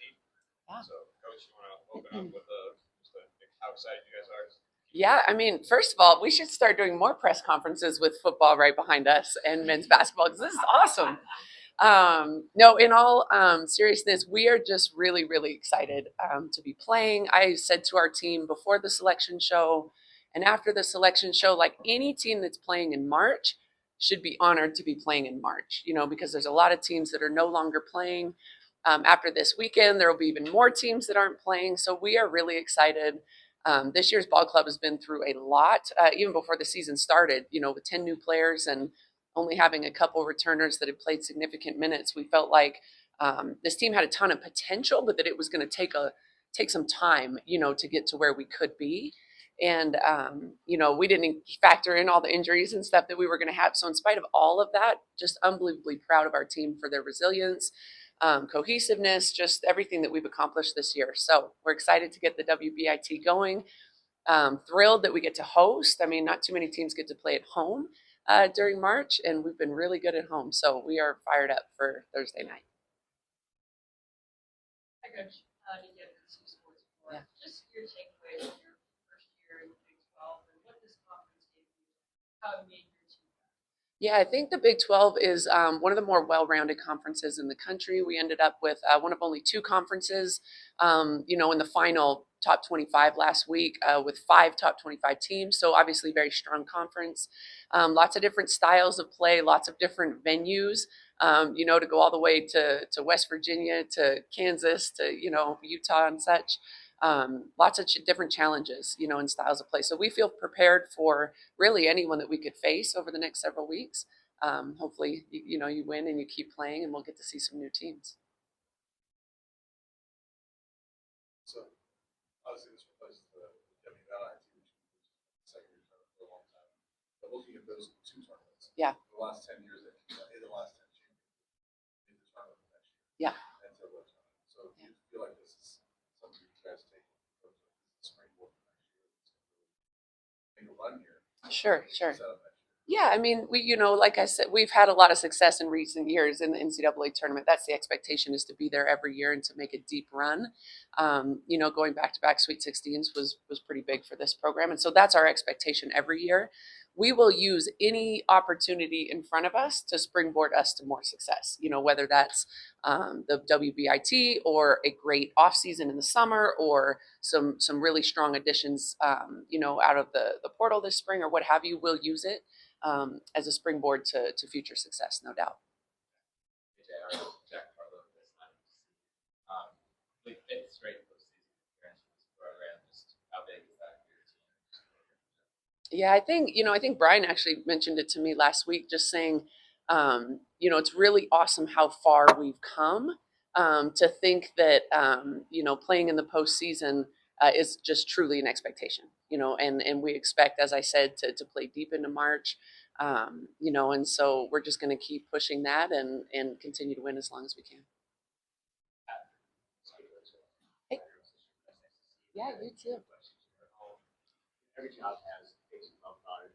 Yeah. So, Coach, you want to open up with how excited you guys are? Yeah, I mean, first of all, we should start doing more press conferences with football right behind us and men's basketball because this is awesome. No, in all seriousness, we are just really, really excited to be playing. I said to our team before the selection show and after the selection show, like any team that's playing in March should be honored to be playing in March, because there's a lot of teams that are no longer playing. After this weekend, there will be even more teams that aren't playing. So we are really excited. This year's ball club has been through a lot, even before the season started, with 10 new players and only having a couple returners that had played significant minutes. We felt like this team had a ton of potential, but that it was going to take some time, to get to where we could be. And, we didn't factor in all the injuries and stuff that we were going to have. So in spite of all of that, just unbelievably proud of our team for their resilience, cohesiveness, just everything that we've accomplished this year. So we're excited to get the WBIT going. Thrilled that we get to host. I mean, not too many teams get to play at home during March, and we've been really good at home. So we are fired up for Thursday night. Hi, Coach. You get two sports before. Yeah. Just your takeaways from your first year in the Big 12 and what this conference gave you, how it made your team better. Yeah, I think the Big 12 is one of the more well-rounded conferences in the country. We ended up with one of only two conferences, in the final top 25 last week with 5 top 25 teams. So obviously very strong conference. Lots of different styles of play, lots of different venues, to go all the way to West Virginia, to Kansas, to, Utah and such. Lots of different challenges, and styles of play. So we feel prepared for really anyone that we could face over the next several weeks. Hopefully, you win and you keep playing, and we'll get to see some new teams. So, obviously, this replaces the WBIT, which was the second year tournament for a long time. But looking at those two tournaments, yeah, the last 10 years, in the last 10 years, in the tournament next year, yeah. And so, do you feel like this is something you guys take the springboard for next year? Make a run here. Sure. Yeah, I mean, like I said, we've had a lot of success in recent years in the NCAA tournament. That's the expectation, is to be there every year and to make a deep run. Going back-to-back Sweet 16s was pretty big for this program. And so that's our expectation every year. We will use any opportunity in front of us to springboard us to more success, whether that's the WBIT or a great off season in the summer or some really strong additions, out of the portal this spring or what have you. We'll use it as a springboard to future success, no doubt. Yeah, I think Brian actually mentioned it to me last week, just saying, it's really awesome how far we've come. To think that, playing in the postseason is just truly an expectation, and we expect, as I said, to play deep into March, and so we're just going to keep pushing that and continue to win as long as we can. Hey. Yeah, you too. Every job has things about it.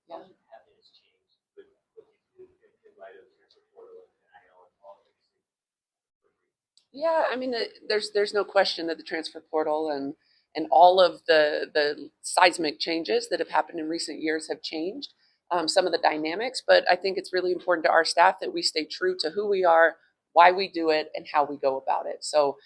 Yeah. Has changed with what you do in light of transfer portal and NIL and all of these things. Yeah, I mean, there's no question that the transfer portal and all of the seismic changes that have happened in recent years have changed some of the dynamics. But I think it's really important to our staff that we stay true to who we are, why we do it, and how we go about it. So,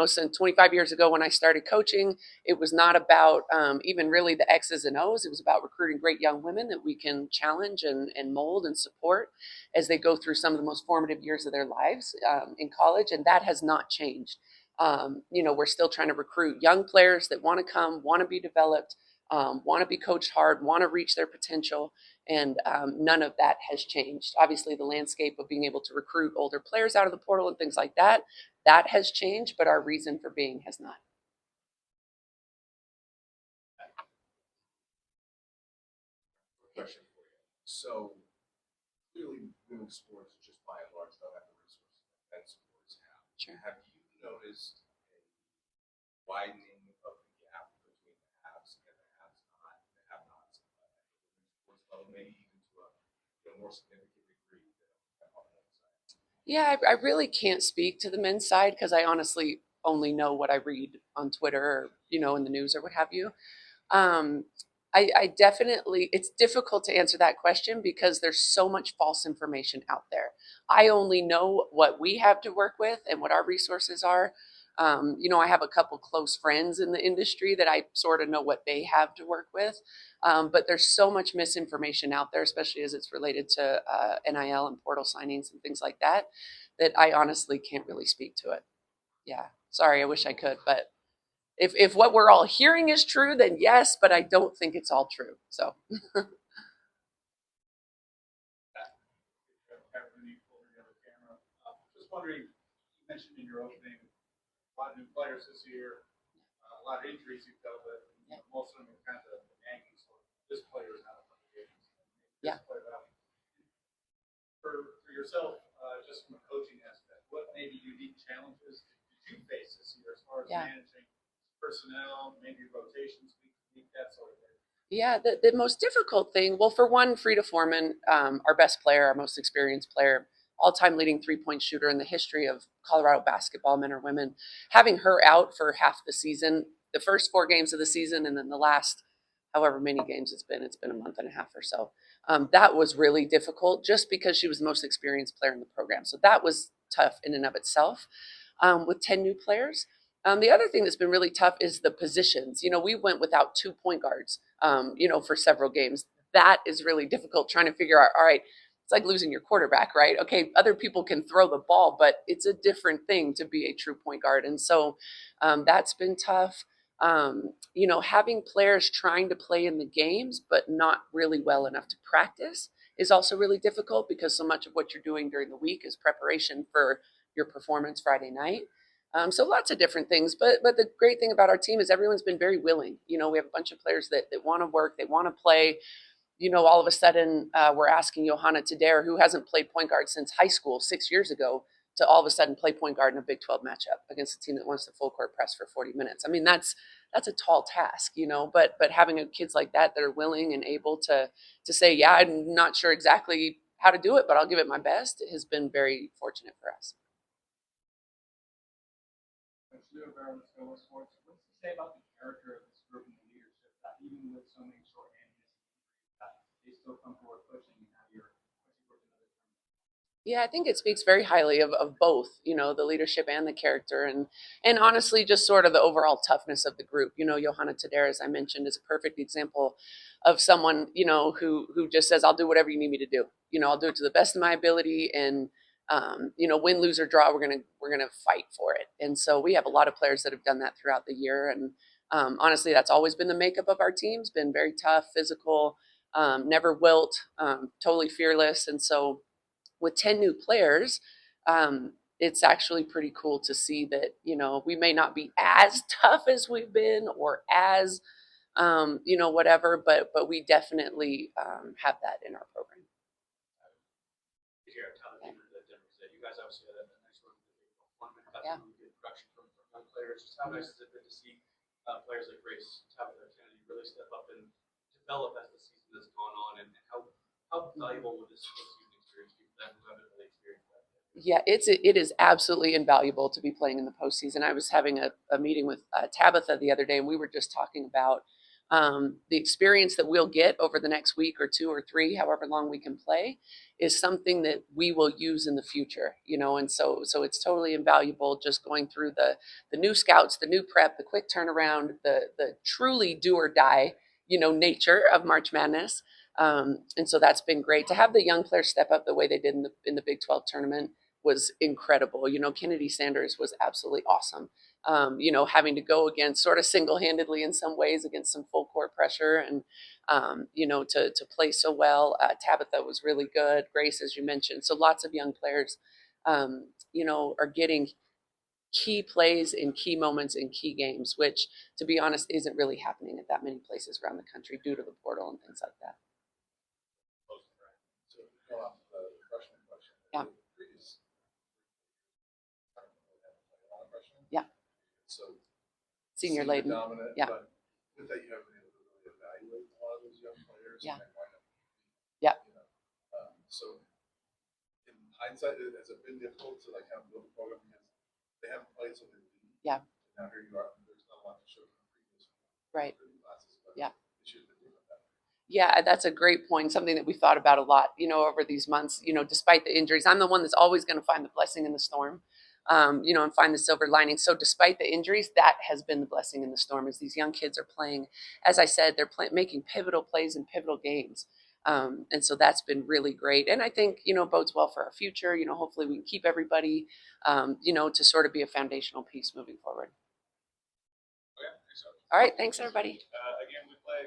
since 25 years ago when I started coaching, it was not about even really the X's and O's. It was about recruiting great young women that we can challenge and mold and support as they go through some of the most formative years of their lives in college. And that has not changed. We're still trying to recruit young players that want to come, want to be developed, want to be coached hard, want to reach their potential. And none of that has changed. Obviously, the landscape of being able to recruit older players out of the portal and things like that has changed, but our reason for being has not. Question for you. So, clearly, women's sports, just by and large, don't have the resources that men's sports have. Sure. Have you noticed a widening of the gap between the haves and the have-nots? Sports level, maybe even to a more significant degree than on the other side? Yeah, I really can't speak to the men's side because I honestly only know what I read on Twitter or, in the news or what have you. Um, I definitely, it's difficult to answer that question because there's so much false information out there. I only know what we have to work with and what our resources are. I have a couple close friends in the industry that I sort of know what they have to work with. But there's so much misinformation out there, especially as it's related to NIL and portal signings and things like that, that I honestly can't really speak to it. Yeah, sorry, I wish I could, but if what we're all hearing is true, then yes, but I don't think it's all true. So Just wondering, you mentioned in your opening, a lot of new players this year, a lot of injuries you've dealt with. Most of them are kind of the Yankees. So this player is out of the games. Yeah. For yourself, just from a coaching aspect, what maybe unique challenges did you face this year as far as managing personnel, maybe rotations, that sort of thing? Yeah, the most difficult thing, well, for one, Frida Foreman, our best player, our most experienced player, all-time leading three-point shooter in the history of Colorado basketball, men or women, having her out for half the season, the first 4 games of the season, and then the last, however many games it's been a month and a half or so. That was really difficult just because she was the most experienced player in the program. So that was tough in and of itself. With 10 new players. The other thing that's been really tough is the positions. We went without 2 point guards, for several games. That is really difficult trying to figure out, all right, it's like losing your quarterback, right? Okay, other people can throw the ball, but it's a different thing to be a true point guard. And so that's been tough. Having players trying to play in the games, but not really well enough to practice is also really difficult because so much of what you're doing during the week is preparation for your performance Friday night. So lots of different things, but the great thing about our team is everyone's been very willing. We have a bunch of players that want to work, they want to play. All of a sudden we're asking Johanna Tadera, who hasn't played point guard since high school 6 years ago, to all of a sudden play point guard in a Big 12 matchup against a team that wants to full court press for 40 minutes. I mean, that's a tall task, but having kids like that are willing and able to say, yeah, I'm not sure exactly how to do it, but I'll give it my best, has been very fortunate for us. What's to say about the character of this group and the leadership that even with so many shorthandedness, they still come forward pushing and how you're pushing towards another term? Yeah, I think it speaks very highly of both, the leadership and the character, and honestly, just sort of the overall toughness of the group. Johanna Tadera, as I mentioned, is a perfect example of someone, who just says, I'll do whatever you need me to do. I'll do it to the best of my ability, and win, lose, or draw, we're gonna fight for it. And so we have a lot of players that have done that throughout the year, and honestly, that's always been the makeup of our teams. Been very tough, physical, never wilt, totally fearless, and so with 10 new players, it's actually pretty cool to see that, we may not be as tough as we've been or as, whatever, but we definitely have that in our program. You guys obviously had a nice run with Yeah. good production from young players. Just how nice has it been to see players like Grace Tabitha Kennedy really step up and develop as the season has gone on, and how valuable would this season experience be for them who haven't really experienced that? Yeah, it is absolutely invaluable to be playing in the postseason. I was having a meeting with Tabitha the other day, and we were just talking about the experience that we'll get over the next week or 2 or 3, however long we can play, is something that we will use in the future. And so it's totally invaluable just going through the new scouts, the new prep, the quick turnaround, the truly do or die, nature of March Madness. And so that's been great to have the young players step up the way they did in the Big 12 tournament. Was incredible. Kennedy Sanders was absolutely awesome. Having to go against sort of single-handedly in some ways against some full court pressure, and to play so well. Tabitha was really good. Grace, as you mentioned, so lots of young players, are getting key plays in key moments in key games, which, to be honest, isn't really happening at that many places around the country due to the portal and things like that. So go off the freshman question. Yeah. Yeah. So Senior laden. dominant, Yeah. but with that, you haven't been able to really evaluate a lot of those young players. Yeah. And wind up, Yeah. so in hindsight, has it been difficult to like kind of build a program because they haven't played so they didn't? Yeah. Now here you are, there's not a lot to show from the previous Right. classes, but Yeah. it should have been different that way. Yeah, that's a great point. Something that we thought about a lot, over these months. Despite the injuries, I'm the one that's always going to find the blessing in the storm, and find the silver lining. So, despite the injuries, that has been the blessing in the storm. Is these young kids are playing, as I said, they're making pivotal plays in pivotal games, and so that's been really great. And I think bodes well for our future. Hopefully we can keep everybody, to sort of be a foundational piece moving forward. Okay, thanks, Coach. All right, thanks everybody. Again, we play